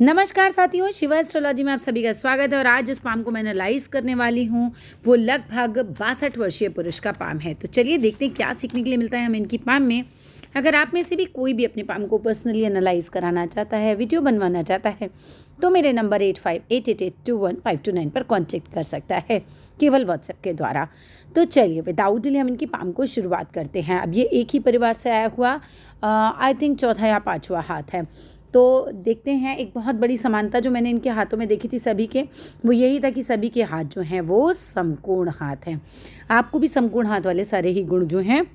नमस्कार साथियों, शिवा एस्ट्रोलॉजी में आप सभी का स्वागत है। और आज जिस पाम को मैं एनालाइज करने वाली हूँ वो लगभग 62 वर्षीय पुरुष का पाम है। तो चलिए देखते हैं क्या सीखने के लिए मिलता है हमें इनकी पाम में। अगर आप में से भी कोई भी अपने पाम को पर्सनली एनालाइज कराना चाहता है, वीडियो बनवाना चाहता है, तो मेरे नंबर 8588821529 पर कॉन्टेक्ट कर सकता है, केवल व्हाट्सएप के द्वारा। तो चलिए विदाउट डिले हम इनकी पाम को शुरुआत करते हैं। अब ये एक ही परिवार से आया हुआ आई थिंक चौथा या पाँचवा हाथ है। तो देखते हैं, एक बहुत बड़ी समानता जो मैंने इनके हाथों में देखी थी सभी के, वो यही था कि सभी के हाथ जो हैं वो समकोण हाथ हैं। आपको भी समकोण हाथ वाले सारे ही गुण जो हैं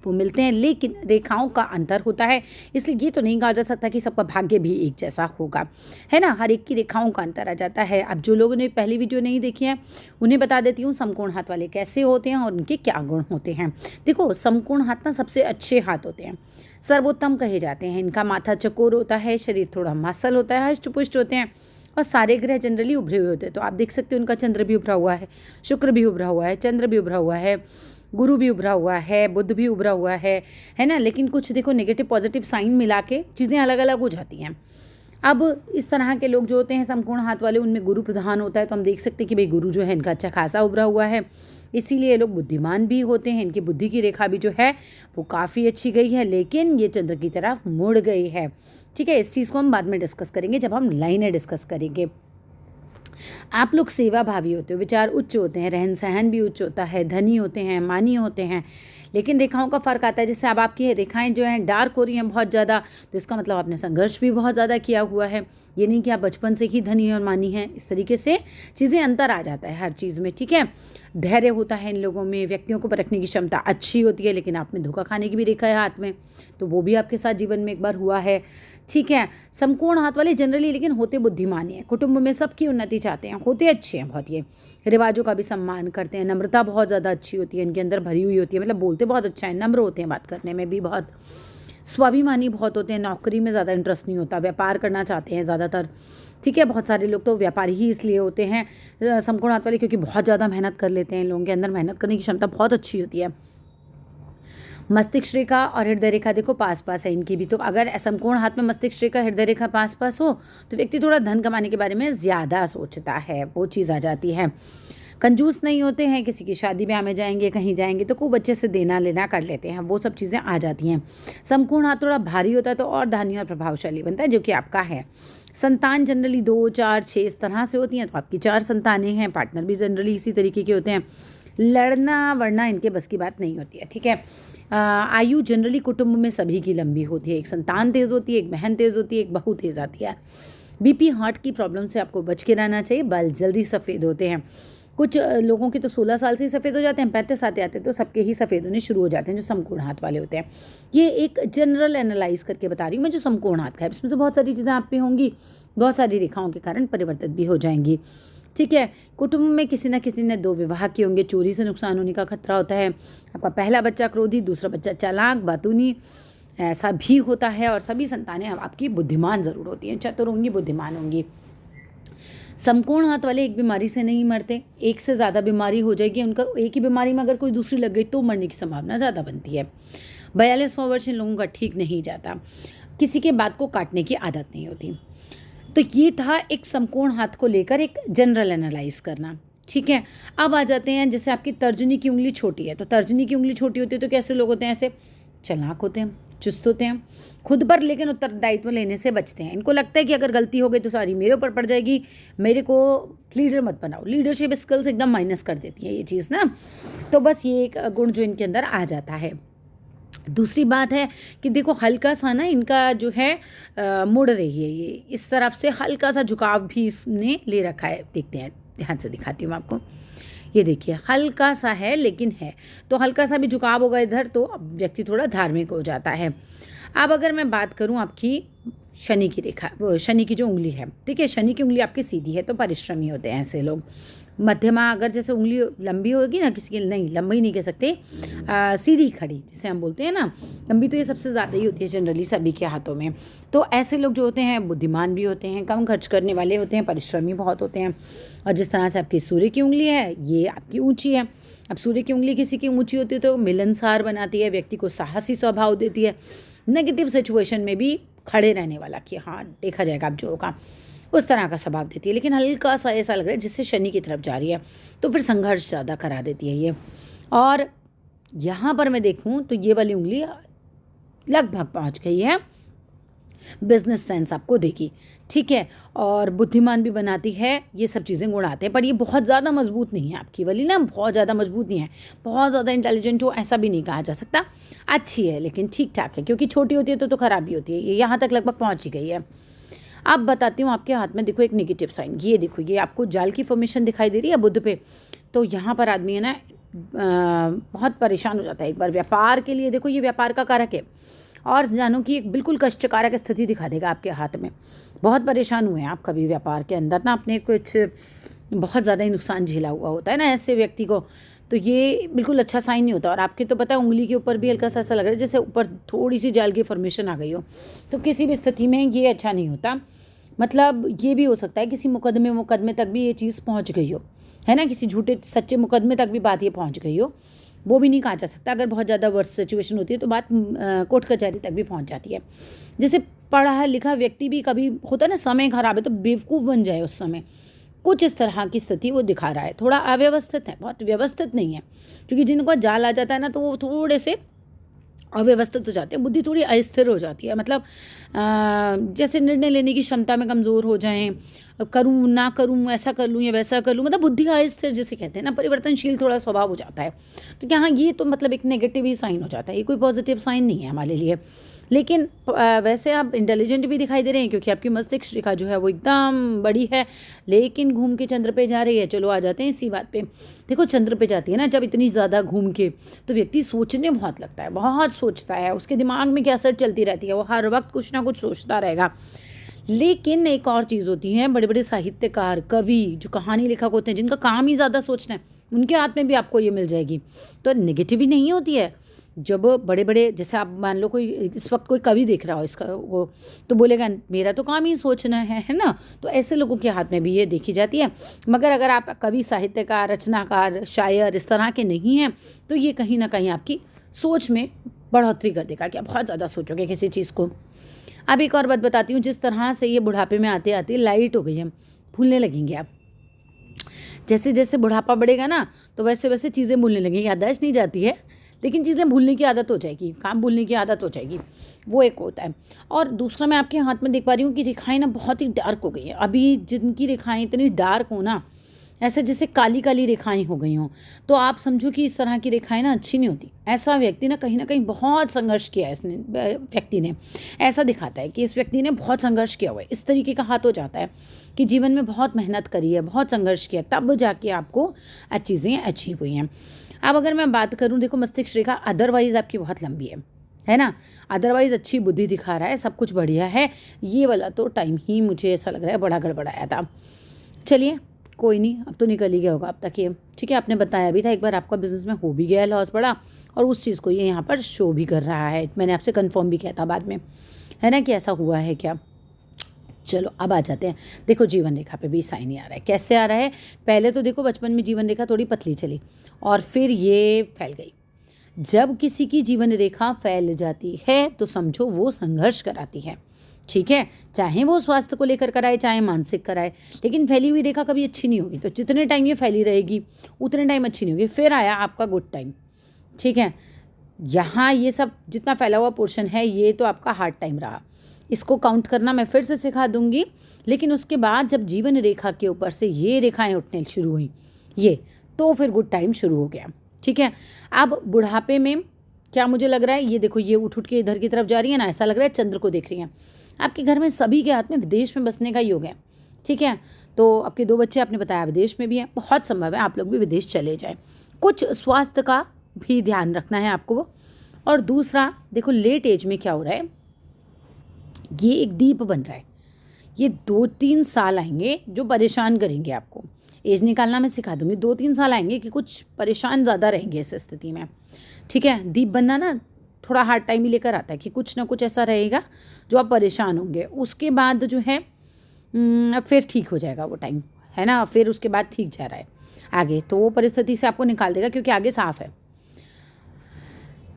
वो मिलते हैं, लेकिन रेखाओं का अंतर होता है। इसलिए ये तो नहीं कहा जा सकता कि सबका भाग्य भी एक जैसा होगा, है ना। हर एक की रेखाओं का अंतर आ जाता है। अब जो लोगों ने पहली वीडियो नहीं देखी है उन्हें बता देती हूँ समकोण हाथ वाले कैसे होते हैं और उनके क्या गुण होते हैं। देखो, समकोण हाथ ना सबसे अच्छे हाथ होते हैं, सर्वोत्तम कहे जाते हैं। इनका माथा चकोर होता है, शरीर थोड़ा मांसल होता है, हष्टपुष्ट होते हैं और सारे ग्रह जनरली उभरे हुए होते हैं। तो आप देख सकते हो उनका चंद्र भी उभरा हुआ है, शुक्र भी उभरा हुआ है, चंद्र भी उभरा हुआ है, गुरु भी उभरा हुआ है, बुध भी उभरा हुआ है ना। लेकिन कुछ देखो नेगेटिव पॉजिटिव साइन मिला के चीज़ें अलग अलग हो जाती हैं। अब इस तरह के लोग जो होते हैं समकोण हाथ वाले, उनमें गुरु प्रधान होता है। तो हम देख सकते हैं कि भाई गुरु जो है इनका अच्छा खासा उभरा हुआ है, इसीलिए ये लोग बुद्धिमान भी होते हैं। इनकी बुद्धि की रेखा भी जो है वो काफ़ी अच्छी गई है, लेकिन ये चंद्र की तरफ मुड़ गई है। ठीक है, इस चीज़ को हम बाद में डिस्कस करेंगे जब हम लाइनें डिस्कस करेंगे। आप लोग सेवा भावी होते हो, विचार उच्च होते हैं, रहन सहन भी उच्च होता है, धनी होते हैं, मानी होते हैं। लेकिन रेखाओं का फ़र्क आता है। जैसे अब आपकी रेखाएं जो हैं डार्क हो रही हैं बहुत ज़्यादा, तो इसका मतलब आपने संघर्ष भी बहुत ज़्यादा किया हुआ है। ये नहीं कि आप बचपन से ही धनी और मानी हैं। इस तरीके से चीज़ें अंतर आ जाता है हर चीज़ में। ठीक है, धैर्य होता है इन लोगों में, व्यक्तियों को परखने की क्षमता अच्छी होती है। लेकिन आप में धोखा खाने की भी रेखा है हाथ में, तो वो भी आपके साथ जीवन में एक बार हुआ है। ठीक है, समकोण हाथ वाले जनरली लेकिन होते बुद्धिमान हैं, कुटुंब में सबकी उन्नति चाहते हैं, होते अच्छे हैं बहुत। ये रिवाजों का भी सम्मान करते हैं, नम्रता बहुत ज़्यादा अच्छी होती है इनके अंदर भरी हुई होती है। मतलब बोलते बहुत अच्छा है, नम्र होते हैं, बात करने में भी बहुत स्वाभिमानी बहुत होते हैं। नौकरी में ज़्यादा इंटरेस्ट नहीं होता, व्यापार करना चाहते हैं ज़्यादातर। ठीक है, बहुत सारे लोग तो व्यापारी ही इसलिए होते हैं समकोण हाथ वाले, क्योंकि बहुत ज़्यादा मेहनत कर लेते हैं। इन लोगों के अंदर मेहनत करने की क्षमता बहुत अच्छी होती है। मस्तिष्क रेखा और हृदय रेखा देखो पास पास है इनकी भी। तो अगर समकोण हाथ में मस्तिष्क रेखा हृदय रेखा पास पास हो तो व्यक्ति थोड़ा धन कमाने के बारे में ज़्यादा सोचता है, वो चीज़ आ जाती है। कंजूस नहीं होते हैं, किसी की शादी ब्याह में जाएंगे, कहीं जाएंगे तो खूब अच्छे से देना लेना कर लेते हैं, वो सब चीज़ें आ जाती हैं। समकोण हाथ थोड़ा भारी होता है तो और धानी और प्रभावशाली बनता है, जो कि आपका है। संतान जनरली 2, 4, 6 इस तरह से होती हैं, तो आपकी 4 संतानें हैं। पार्टनर भी जनरली इसी तरीके के होते हैं। लड़ना वरना इनके बस की बात नहीं होती है। ठीक है, आयु जनरली कुटुंब में सभी की लंबी होती है। एक संतान तेज़ होती है, एक बहन तेज़ होती है, एक बहू तेज़ आती है। बीपी हार्ट की प्रॉब्लम से आपको बच के रहना चाहिए। बाल जल्दी सफ़ेद होते हैं। कुछ लोगों के तो 16 साल से ही सफ़ेद हो जाते हैं, 35 आते आते तो सबके ही सफ़ेद होने शुरू हो जाते हैं जो समकोण हाथ वाले होते हैं। ये एक जनरल एनालाइज करके बता रही हूँ मैं जो समकोण हाथ का है। इसमें से बहुत सारी चीज़ें आप पे होंगी, बहुत सारी रेखाओं के कारण परिवर्तित भी हो जाएंगी। ठीक है, कुटुंब में किसी न किसी ने 2 विवाह किए होंगे, चोरी से नुकसान होने का खतरा होता है। आपका पहला बच्चा क्रोधी, दूसरा बच्चा चालाक बातूनी, ऐसा भी होता है। और सभी संतानें आपकी बुद्धिमान ज़रूर होती हैं, चतुर होंगी, बुद्धिमान होंगी। समकोण हाथ वाले एक बीमारी से नहीं मरते, एक से ज़्यादा बीमारी हो जाएगी उनका। एक ही बीमारी में अगर कोई दूसरी लग गई तो मरने की संभावना ज़्यादा बनती है। 42वां वर्ष इन लोगों का ठीक नहीं जाता। किसी के बात को काटने की आदत नहीं होती। तो ये था एक समकोण हाथ को लेकर एक जनरल एनालाइज करना। ठीक है, अब आ जाते हैं जैसे आपकी तर्जनी की उंगली छोटी है, तो तर्जनी की उंगली छोटी होती है तो कैसे लोग होते हैं, ऐसे चालाक होते हैं, चुस्त होते हैं, खुद पर लेकिन उत्तरदायित्व लेने से बचते हैं। इनको लगता है कि अगर गलती हो गई तो सारी मेरे ऊपर पड़ जाएगी, मेरे को लीडर मत बनाओ। लीडरशिप स्किल्स एकदम माइनस कर देती है ये चीज़ ना। तो बस ये एक गुण जो इनके अंदर आ जाता है। दूसरी बात है कि देखो हल्का सा ना इनका जो है मुड़ रही है, ये इस तरफ से हल्का सा झुकाव भी इसने ले रखा है। देखते हैं, ध्यान से दिखाती हूँ आपको। ये देखिए हल्का सा है लेकिन है, तो हल्का सा भी झुकाव होगा इधर तो व्यक्ति थोड़ा धार्मिक हो जाता है। अब अगर मैं बात करूँ आपकी शनि की रेखा, वो शनि की जो उंगली है, ठीक है, शनि की उंगली आपकी सीधी है तो परिश्रमी होते हैं ऐसे लोग। मध्यमा अगर जैसे उंगली लंबी होगी ना किसी की, नहीं लंबी नहीं कह सकते, सीधी खड़ी जिसे हम बोलते हैं ना, लंबी तो ये सबसे ज़्यादा ही होती है जनरली सभी के हाथों में। तो ऐसे लोग जो होते हैं बुद्धिमान भी होते हैं, कम खर्च करने वाले होते हैं, परिश्रमी बहुत होते हैं। और जिस तरह से आपकी सूर्य की उंगली है ये आपकी ऊंची है। अब सूर्य की उंगली किसी की ऊंची होती है तो मिलनसार बनाती है, व्यक्ति को साहसी स्वभाव देती है, नेगेटिव सिचुएशन में भी खड़े रहने वाला कि हाँ देखा जाएगा अब जो होगा, उस तरह का स्वभाव देती है। लेकिन हल्का सा ऐसा लग रहा है जिससे शनि की तरफ जा रही है, तो फिर संघर्ष ज़्यादा करा देती है ये। और यहाँ पर मैं देखूँ तो ये वाली उंगली लगभग पहुँच गई है, बिजनेस सेंस आपको देगी, ठीक है, और बुद्धिमान भी बनाती है, ये सब चीज़ें गुण आते हैं। पर ये बहुत ज़्यादा मजबूत नहीं है आपकी वाली ना, बहुत ज़्यादा मजबूत नहीं है, बहुत ज़्यादा इंटेलिजेंट हो ऐसा भी नहीं कहा जा सकता। अच्छी है लेकिन ठीक ठाक है, क्योंकि छोटी होती है तो खराबी होती है। ये यहाँ तक लगभग पहुँच ही गई है। अब बताती हूँ आपके हाथ में देखो एक नेगेटिव साइन, ये देखो, ये आपको जाल की फॉर्मेशन दिखाई दे रही है बुध पे। तो यहाँ पर आदमी है ना बहुत परेशान हो जाता है एक बार। व्यापार के लिए देखो, ये व्यापार का कारक है, और जानो कि एक बिल्कुल कष्टकारक स्थिति दिखा देगा आपके हाथ में। बहुत परेशान हुए हैं आप कभी व्यापार के अंदर ना, आपने कुछ बहुत ज़्यादा ही नुकसान झेला हुआ होता है ना ऐसे व्यक्ति को, तो ये बिल्कुल अच्छा साइन नहीं होता। और आपके तो पता है उंगली के ऊपर भी हल्का सा ऐसा लग रहा है जैसे ऊपर थोड़ी सी जाल की फॉर्मेशन आ गई हो, तो किसी भी स्थिति में ये अच्छा नहीं होता। मतलब ये भी हो सकता है किसी मुकदमे तक भी ये चीज़ पहुँच गई हो, है ना, किसी झूठे सच्चे मुकदमे तक भी बात ये पहुँच गई हो, वो भी नहीं कहा जा सकता। अगर बहुत ज़्यादा वर्स्ट सिचुएशन होती है तो बात कोर्ट कचहरी तक भी पहुंच जाती है। जैसे पढ़ा लिखा व्यक्ति भी कभी होता है ना, समय खराब है तो बेवकूफ़ बन जाए उस समय, कुछ इस तरह की स्थिति वो दिखा रहा है। थोड़ा अव्यवस्थित है, बहुत व्यवस्थित नहीं है, क्योंकि जिनको जाल आ जाता है ना तो वो थोड़े से अव्यवस्थित हो जाते हैं, बुद्धि थोड़ी अस्थिर हो जाती है। मतलब जैसे निर्णय लेने की क्षमता में कमज़ोर हो जाएं, करूं ना करूं, ऐसा कर लूं या वैसा कर लूं, मतलब बुद्धि अस्थिर जिसे कहते हैं ना, परिवर्तनशील थोड़ा स्वभाव हो जाता है। तो यहाँ ये तो मतलब एक नेगेटिव ही साइन हो जाता है, ये कोई पॉजिटिव साइन नहीं है हमारे लिए। लेकिन वैसे आप इंटेलिजेंट भी दिखाई दे रहे हैं, क्योंकि आपकी मस्तिष्क रेखा जो है वो एकदम बड़ी है, लेकिन घूम के चंद्र पे जा रही है। चलो आ जाते हैं इसी बात पे। देखो चंद्र पे जाती है ना जब इतनी ज़्यादा घूम के, तो व्यक्ति सोचने बहुत लगता है, बहुत सोचता है, उसके दिमाग में क्या असर चलती रहती है, वो हर वक्त कुछ ना कुछ सोचता रहेगा। लेकिन एक और चीज़ होती है, बड़े बड़े साहित्यकार, कवि, जो कहानी लेखक होते हैं, जिनका काम ही ज़्यादा सोचना है, उनके हाथ में भी आपको ये मिल जाएगी। तो नेगेटिव ही नहीं होती है। जब बड़े बड़े, जैसे आप मान लो कोई इस वक्त कोई कवि देख रहा हो इसका वो, तो बोलेगा मेरा तो काम ही सोचना है ना। तो ऐसे लोगों के हाथ में भी ये देखी जाती है। मगर अगर आप कवि, साहित्यकार, रचनाकार, शायर इस तरह के नहीं हैं, तो ये कहीं ना कहीं आपकी सोच में बढ़ोतरी कर देगा कि आप बहुत ज़्यादा सोचोगे किसी चीज़ को। अब एक और बात बताती हूँ, जिस तरह से ये बुढ़ापे में आते आते लाइट हो गई है, भूलने लगेंगे आप। जैसे जैसे बुढ़ापा बढ़ेगा ना, तो वैसे वैसे चीज़ें भूलने लगेंगी। याददाश्त नहीं जाती है, लेकिन चीज़ें भूलने की आदत हो जाएगी, काम भूलने की आदत हो जाएगी, वो एक होता है। और दूसरा, मैं आपके हाथ में देख पा रही हूँ कि रेखाएं ना बहुत ही डार्क हो गई हैं। अभी जिनकी रेखाएं इतनी डार्क हो ना, ऐसे जैसे काली काली रेखाएं हो गई हों, तो आप समझो कि इस तरह की रेखाएं ना अच्छी नहीं होती। ऐसा व्यक्ति ना कहीं बहुत संघर्ष किया है इसने, व्यक्ति ने, ऐसा दिखाता है कि इस व्यक्ति ने बहुत संघर्ष किया हुआ है। इस तरीके का हाथ हो जाता है कि जीवन में बहुत मेहनत करी है, बहुत संघर्ष किया, तब जाके आपको चीज़ें अचीव हुई हैं। अब अगर मैं बात करूं, देखो मस्तिष्क रेखा अदरवाइज आपकी बहुत लंबी है ना, अदरवाइज अच्छी बुद्धि दिखा रहा है, सब कुछ बढ़िया है। ये वाला तो टाइम ही मुझे ऐसा लग रहा है बड़ा गड़बड़ाया था। चलिए कोई नहीं, अब तो निकल ही गया होगा अब तक ये, ठीक है। आपने बताया भी था एक बार आपका बिजनेस में हो भी गया लॉस बड़ा, और उस चीज़ को ये यहाँ पर शो भी कर रहा है। मैंने आपसे कंफर्म भी किया था बाद में, है ना, कि ऐसा हुआ है क्या। चलो अब आ जाते हैं। देखो जीवन रेखा पे भी साइन ही आ रहा है। कैसे आ रहा है, पहले तो देखो बचपन में जीवन रेखा थोड़ी पतली चली और फिर ये फैल गई। जब किसी की जीवन रेखा फैल जाती है तो समझो वो संघर्ष कराती है, ठीक है, चाहे वो स्वास्थ्य को लेकर कराए चाहे मानसिक कराए। लेकिन फैली हुई रेखा कभी अच्छी नहीं होगी, तो जितने टाइम ये फैली रहेगी उतने टाइम अच्छी नहीं होगी। फिर आया आपका गुड टाइम, ठीक है। यहाँ ये सब जितना फैला हुआ पोर्शन है ये तो आपका हार्ड टाइम रहा, इसको काउंट करना मैं फिर से सिखा दूंगी। लेकिन उसके बाद जब जीवन रेखा के ऊपर से ये रेखाएं उठने शुरू हुई, ये तो फिर गुड टाइम शुरू हो गया, ठीक है। अब बुढ़ापे में क्या मुझे लग रहा है, ये देखो ये उठ के इधर की तरफ जा रही है ना, ऐसा लग रहा है चंद्र को देख रही हैं। आपके घर में सभी के हाथ में विदेश में बसने का योग है, ठीक है। तो आपके 2 बच्चे आपने बताया विदेश में भी हैं, बहुत संभव है आप लोग भी विदेश चले जाएं। कुछ स्वास्थ्य का भी ध्यान रखना है आपको। और दूसरा देखो लेट एज में क्या हो रहा है, ये एक दीप बन रहा है। ये 2-3 साल आएंगे जो परेशान करेंगे आपको। एज निकालना मैं सिखा दूंगी। 2-3 साल आएंगे कि कुछ परेशान ज़्यादा रहेंगे इस स्थिति में, ठीक है। दीप बनना ना थोड़ा हार्ड टाइम ही लेकर आता है कि कुछ ना कुछ ऐसा रहेगा जो आप परेशान होंगे। उसके बाद जो है फिर ठीक हो जाएगा वो टाइम, है ना। फिर उसके बाद ठीक जा रहा है आगे, तो वो परिस्थिति से आपको निकाल देगा क्योंकि आगे साफ है।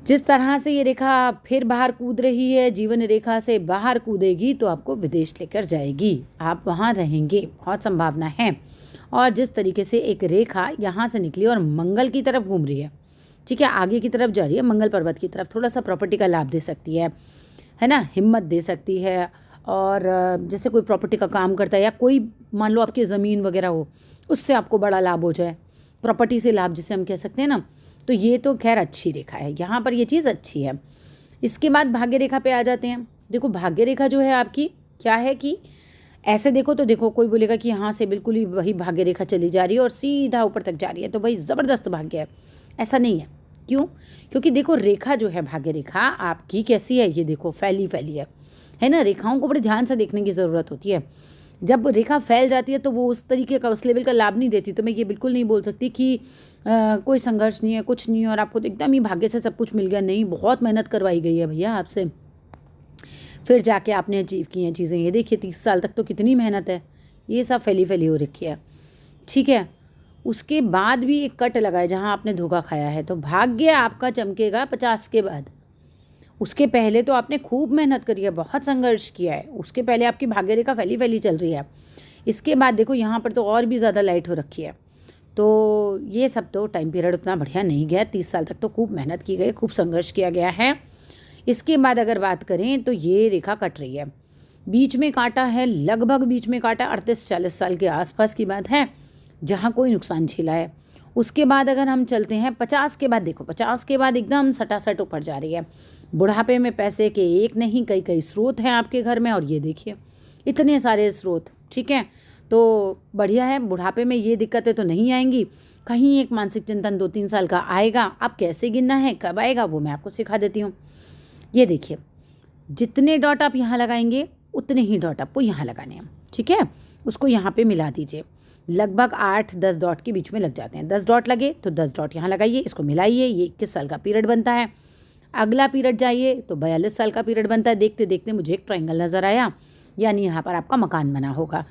जिस तरह से ये रेखा फिर बाहर कूद रही है, जीवन रेखा से बाहर कूदेगी तो आपको विदेश लेकर जाएगी, आप वहाँ रहेंगे, बहुत संभावना है। और जिस तरीके से एक रेखा यहाँ से निकली और मंगल की तरफ घूम रही है, ठीक है, आगे की तरफ जा रही है, मंगल पर्वत की तरफ, थोड़ा सा प्रॉपर्टी का लाभ दे सकती है ना, हिम्मत दे सकती है। और जैसे कोई प्रॉपर्टी का काम करता है या कोई मान लो आपकी ज़मीन वगैरह हो, उससे आपको बड़ा लाभ हो जाए, प्रॉपर्टी से लाभ जिसे हम कह सकते हैं ना, तो ये तो खैर अच्छी रेखा है, यहाँ पर ये चीज़ अच्छी है। इसके बाद भाग्य रेखा पे आ जाते हैं। देखो भाग्य रेखा जो है आपकी क्या है कि ऐसे देखो तो देखो कोई बोलेगा कि यहाँ से बिल्कुल ही वही भाग्य रेखा चली जा रही है और सीधा ऊपर तक जा रही है, तो भाई ज़बरदस्त भाग्य है। ऐसा नहीं है। क्यों? क्योंकि देखो रेखा जो है भाग्य रेखा आपकी कैसी है, ये देखो फैली फैली है ना। रेखाओं को बड़े ध्यान से देखने की ज़रूरत होती है। जब रेखा फैल जाती है तो वो उस तरीके का, उस लेवल का लाभ नहीं देती। तो मैं ये बिल्कुल नहीं बोल सकती कि कोई संघर्ष नहीं है, कुछ नहीं है और आपको तो एकदम ही भाग्य से सब कुछ मिल गया। नहीं, बहुत मेहनत करवाई गई है भैया आपसे, फिर जाके आपने अचीव की हैं चीज़ें। ये देखिए 30 साल तक तो कितनी मेहनत है, ये सब फैली फैली हो रखी है, ठीक है। उसके बाद भी एक कट लगा है जहाँ आपने धोखा खाया है, तो भाग्य आपका चमकेगा 50 के बाद। उसके पहले तो आपने खूब मेहनत करी है, बहुत संघर्ष किया है, उसके पहले आपकी भाग्य रेखा फैली फैली चल रही है। इसके बाद देखो यहाँ पर तो और भी ज़्यादा लाइट हो रखी है। तो ये सब तो टाइम पीरियड उतना बढ़िया नहीं गया। 30 साल तक तो खूब मेहनत की गई, खूब संघर्ष किया गया है। इसके बाद अगर बात करें तो ये रेखा कट रही है, बीच में काटा है, लगभग बीच में काटा, 38-40 साल के आसपास की बात है जहाँ कोई नुकसान झेला है। उसके बाद अगर हम चलते हैं 50 के बाद, देखो 50 के बाद एकदम सटासट ऊपर जा रही है। बुढ़ापे में पैसे के एक नहीं कई कई स्रोत हैं आपके घर में, और ये देखिए इतने सारे स्रोत, ठीक है। तो बढ़िया है, बुढ़ापे में ये दिक्कतें तो नहीं आएंगी। कहीं एक मानसिक चिंतन 2-3 साल का आएगा, अब कैसे गिनना है, कब आएगा, वो मैं आपको सिखा देती हूँ। ये देखिए जितने डॉट आप यहाँ लगाएंगे उतने ही डॉट आपको यहाँ लगाने हैं, ठीक है। उसको यहाँ पे मिला दीजिए, लगभग 8-10 डॉट के बीच में लग जाते हैं। 10 डॉट लगे तो 10 डॉट यहाँ लगाइए, इसको मिलाइए, ये 21 साल का पीरियड बनता है। अगला पीरियड जाइए तो 42 साल का पीरियड बनता है। देखते देखते मुझे एक ट्रायंगल नज़र आया, यानी यहाँ पर आपका मकान बना होगा।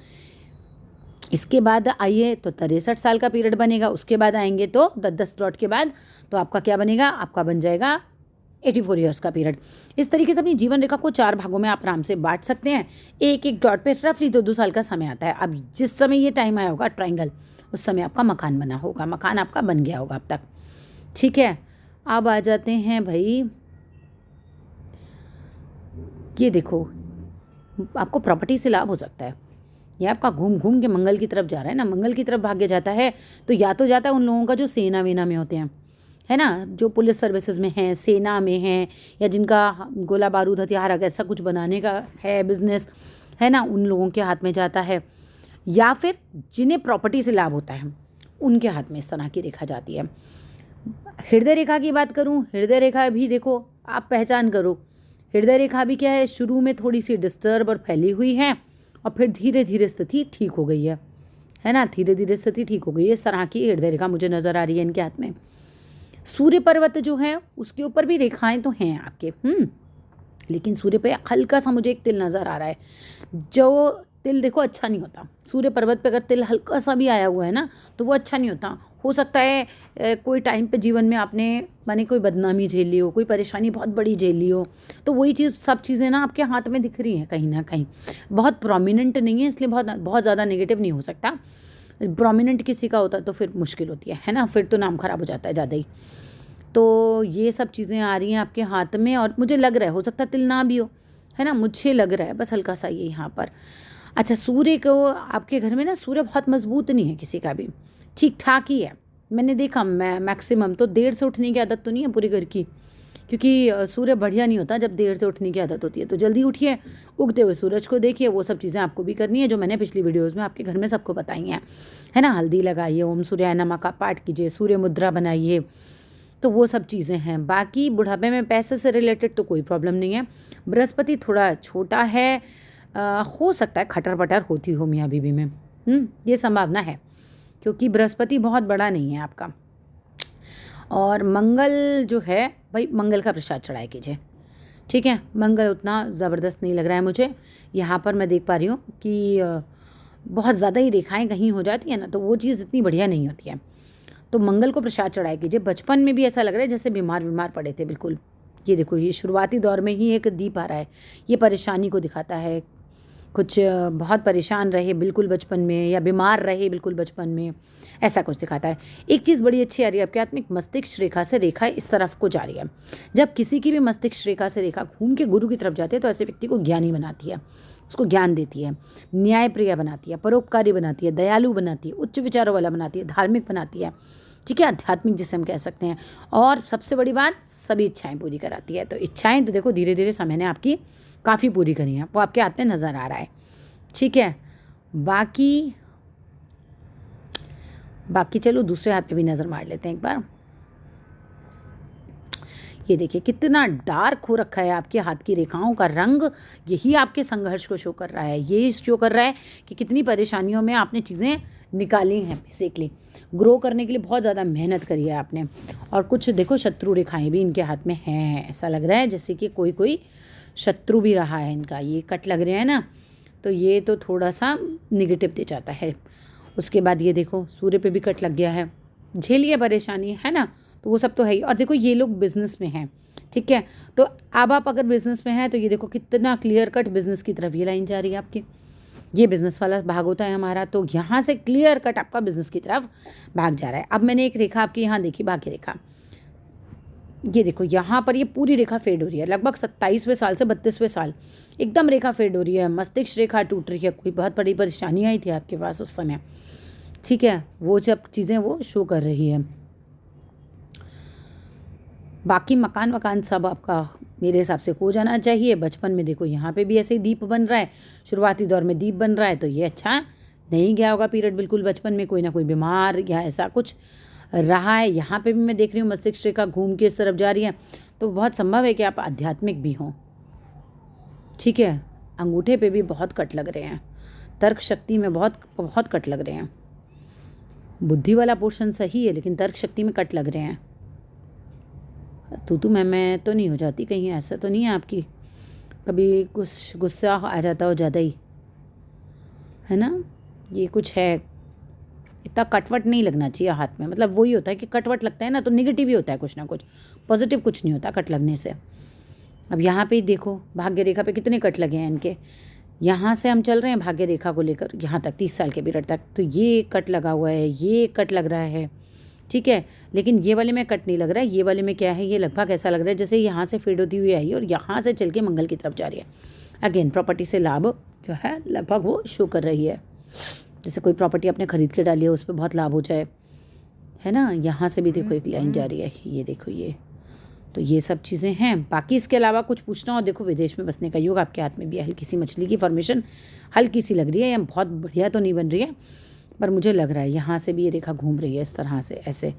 इसके बाद आइए तो 63 साल का पीरियड बनेगा। उसके बाद आएंगे तो 10-10 डॉट के बाद तो आपका क्या बनेगा, आपका बन जाएगा 84 ईयर्स का पीरियड। इस तरीके से अपनी जीवन रेखा को 4 भागों में आप आराम से बांट सकते हैं। एक एक डॉट पे रफली 2-2 साल का समय आता है। अब जिस समय ये टाइम आया होगा ट्रायंगल, उस समय आपका मकान बना होगा, मकान आपका बन गया होगा अब तक, ठीक है। अब आ जाते हैं भाई, ये देखो आपको प्रॉपर्टी से लाभ हो सकता है। ये आपका घूम घूम के मंगल की तरफ जा रहा है ना, मंगल की तरफ भाग्य जाता है तो या तो जाता है उन लोगों का जो सेना वेना में होते हैं, है ना, जो पुलिस सर्विसेज में हैं, सेना में हैं, या जिनका गोला बारूद हथियार ऐसा कुछ बनाने का है बिजनेस, है ना, उन लोगों के हाथ में जाता है। या फिर जिन्हें प्रॉपर्टी से लाभ होता है उनके हाथ में इस तरह की रेखा जाती है। हृदय रेखा की बात करूं, हृदय रेखा भी देखो आप पहचान करो, हृदय रेखा भी क्या है, शुरू में थोड़ी सी डिस्टर्ब और फैली हुई है और फिर धीरे धीरे स्थिति ठीक हो गई है ना, धीरे धीरे स्थिति ठीक हो गई है। इस तरह की हृदय रेखा मुझे नज़र आ रही है इनके हाथ में। सूर्य पर्वत जो है उसके ऊपर भी रेखाएं तो हैं आपके, लेकिन सूर्य पे हल्का सा मुझे एक तिल नज़र आ रहा है। जो तिल देखो अच्छा नहीं होता, सूर्य पर्वत पे अगर तिल हल्का सा भी आया हुआ है ना तो वो अच्छा नहीं होता। हो सकता है कोई टाइम पे जीवन में आपने माने कोई बदनामी झेल ली हो, कोई परेशानी बहुत बड़ी झेल ली हो, तो वही चीज़ सब चीज़ें ना आपके हाथ में दिख रही हैं कहीं ना कहीं। बहुत प्रोमिनेंट नहीं है इसलिए बहुत ज़्यादा नेगेटिव नहीं हो सकता। प्रोमिनेंट किसी का होता तो फिर मुश्किल होती है ना, फिर तो नाम ख़राब हो जाता है ज़्यादा ही। तो ये सब चीज़ें आ रही हैं आपके हाथ में और मुझे लग रहा है हो सकता है तिल ना भी हो, है ना, मुझे लग रहा है बस हल्का सा ये यहाँ पर। अच्छा, सूर्य को आपके घर में ना सूर्य बहुत मजबूत नहीं है किसी का भी, ठीक ठाक ही है। मैंने देखा मैक्सिमम तो देर से उठने की आदत तो नहीं है पूरे घर की, क्योंकि सूर्य बढ़िया नहीं होता जब देर से उठने की आदत होती है। तो जल्दी उठिए, उगते हुए सूरज को देखिए, वो सब चीज़ें आपको भी करनी है जो मैंने पिछली वीडियोज़ में आपके घर में सबको बताई हैं, है ना। हल्दी लगाइए, ओम सूर्याय नमः का पाठ कीजिए, सूर्य मुद्रा बनाइए, तो वो सब चीज़ें हैं। बाकी बुढ़ापे में पैसे से रिलेटेड तो कोई प्रॉब्लम नहीं है। बृहस्पति थोड़ा छोटा है, हो सकता है खटर पटर होती हो मियाँ बीवी में, ये संभावना है, क्योंकि बृहस्पति बहुत बड़ा नहीं है आपका। और मंगल जो है भाई, मंगल का प्रसाद चढ़ाया कीजिए, ठीक है। मंगल उतना ज़बरदस्त नहीं लग रहा है मुझे यहाँ पर। मैं देख पा रही हूँ कि बहुत ज़्यादा ही रेखाएं कहीं हो जाती है ना, तो वो चीज़ इतनी बढ़िया नहीं होती है। तो मंगल को प्रसाद चढ़ाया कीजिए। बचपन में भी ऐसा लग रहा है जैसे बीमार पड़े थे बिल्कुल। ये देखो, ये शुरुआती दौर में ही एक दीप आ रहा है, ये परेशानी को दिखाता है। कुछ बहुत परेशान रहे बिल्कुल बचपन में, या बीमार रहे बिल्कुल बचपन में, ऐसा कुछ दिखाता है। एक चीज़ बड़ी अच्छी आ रही है आपके हाथ में, मस्तिष्क रेखा से रेखा इस तरफ को जा रही है। जब किसी की भी मस्तिष्क रेखा से रेखा घूम के गुरु की तरफ जाती है तो ऐसे व्यक्ति को ज्ञानी बनाती है, उसको ज्ञान देती है, न्यायप्रिय बनाती है, परोपकारी बनाती है, दयालु बनाती है, उच्च विचारों वाला बनाती है, धार्मिक बनाती है, ठीक है, आध्यात्मिक जिसे हम कह सकते हैं। और सबसे बड़ी बात, सभी इच्छाएं पूरी कराती है। तो इच्छाएं तो देखो धीरे धीरे समय ने आपकी काफ़ी पूरी करी हैं, वो आपके हाथ में नज़र आ रहा है, ठीक है। बाकी चलो दूसरे हाथ पे भी नज़र मार लेते हैं एक बार। ये देखिए कितना डार्क हो रखा है आपके हाथ की रेखाओं का रंग, यही आपके संघर्ष को शो कर रहा है। ये शो कर रहा है कि कितनी परेशानियों में आपने चीज़ें निकाली हैं, बेसिकली ग्रो करने के लिए बहुत ज़्यादा मेहनत करी है आपने। और कुछ देखो शत्रु रेखाएं भी इनके हाथ में हैं, ऐसा लग रहा है जैसे कि कोई शत्रु भी रहा है इनका। ये कट लग रहे हैं ना, तो ये तो थोड़ा सा निगेटिव दे जाता है। उसके बाद ये देखो सूर्य पे भी कट लग गया है, झेलिए परेशानी, है ना, तो वो सब तो है ही। और देखो ये लोग बिजनेस में हैं, ठीक है, तो अब आप अगर बिजनेस में हैं तो ये देखो कितना क्लियर कट बिजनेस की तरफ ये लाइन जा रही है आपकी। ये बिजनेस वाला भाग होता है हमारा, तो यहाँ से क्लियर कट आपका बिजनेस की तरफ भाग जा रहा है। अब मैंने एक रेखा आपकी यहाँ देखी, भाग्य रेखा, ये देखो यहाँ पर ये पूरी रेखा फेड हो रही है, लगभग 27वें साल से 32वें साल एकदम रेखा फेड हो रही है, मस्तिष्क रेखा टूट रही है। कोई बहुत बड़ी परेशानी आई थी आपके पास उस समय, ठीक है, वो जब चीज़ें वो शो कर रही है। बाकी मकान सब आपका मेरे हिसाब से हो जाना चाहिए। बचपन में देखो यहाँ पे भी ऐसे ही दीप बन रहा है, शुरुआती दौर में दीप बन रहा है, तो ये अच्छा नहीं गया होगा पीरियड बिल्कुल। बचपन में कोई ना कोई बीमार या ऐसा कुछ रहा है। यहाँ पे भी मैं देख रही हूँ मस्तिष्क रेखा घूम के इस तरफ जा रही है, तो बहुत संभव है कि आप आध्यात्मिक भी हों, ठीक है। अंगूठे पे भी बहुत कट लग रहे हैं, तर्क शक्ति में बहुत कट लग रहे हैं। बुद्धि वाला पोर्शन सही है लेकिन तर्क शक्ति में कट लग रहे हैं। तू मैं तो नहीं हो जाती कहीं, ऐसा तो नहीं है आपकी कभी कुछ गुस्सा आ जाता हो ज़्यादा ही, है ना, ये कुछ है। इतना कटवट नहीं लगना चाहिए हाथ में, मतलब वही होता है कि कटवट लगता है ना तो निगेटिव ही होता है, कुछ ना कुछ पॉजिटिव कुछ नहीं होता कट लगने से। अब यहाँ पे देखो भाग्य रेखा पे कितने कट लगे हैं इनके, यहाँ से हम चल रहे हैं भाग्य रेखा को लेकर यहाँ तक 30 साल के पीरियड तक, तो ये कट लगा हुआ है, ये कट लग रहा है, ठीक है। लेकिन ये वाले में कट नहीं लग रहा है, ये वाले में क्या है, ये लगभग ऐसा लग रहा है जैसे यहाँ से फेड होती हुई आई और यहाँ से चल के मंगल की तरफ जा रही है। अगेन प्रॉपर्टी से लाभ जो है लगभग वो शो कर रही है, जैसे कोई प्रॉपर्टी आपने खरीद के डाली है उस पर बहुत लाभ हो जाए, है ना। यहाँ से भी देखो एक लाइन जा रही है, ये देखो ये, तो ये सब चीज़ें हैं। बाकी इसके अलावा कुछ पूछना हो, देखो विदेश में बसने का योग आपके हाथ में भी है। हल्की सी मछली की फॉर्मेशन हल्की सी लग रही है, या बहुत बढ़िया तो नहीं बन रही है, पर मुझे लग रहा है यहाँ से भी ये रेखा घूम रही है इस तरह से ऐसे,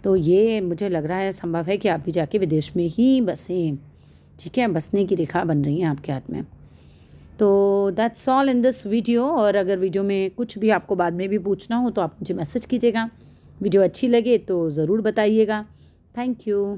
तो ये मुझे लग रहा है संभव है कि आप भी जाके विदेश में ही बसें, ठीक है। बसने की रेखा बन रही है आपके हाथ में। तो that's all in this video. और अगर वीडियो में कुछ भी आपको बाद में भी पूछना हो तो आप मुझे मैसेज कीजिएगा। वीडियो अच्छी लगे तो ज़रूर बताइएगा। Thank you.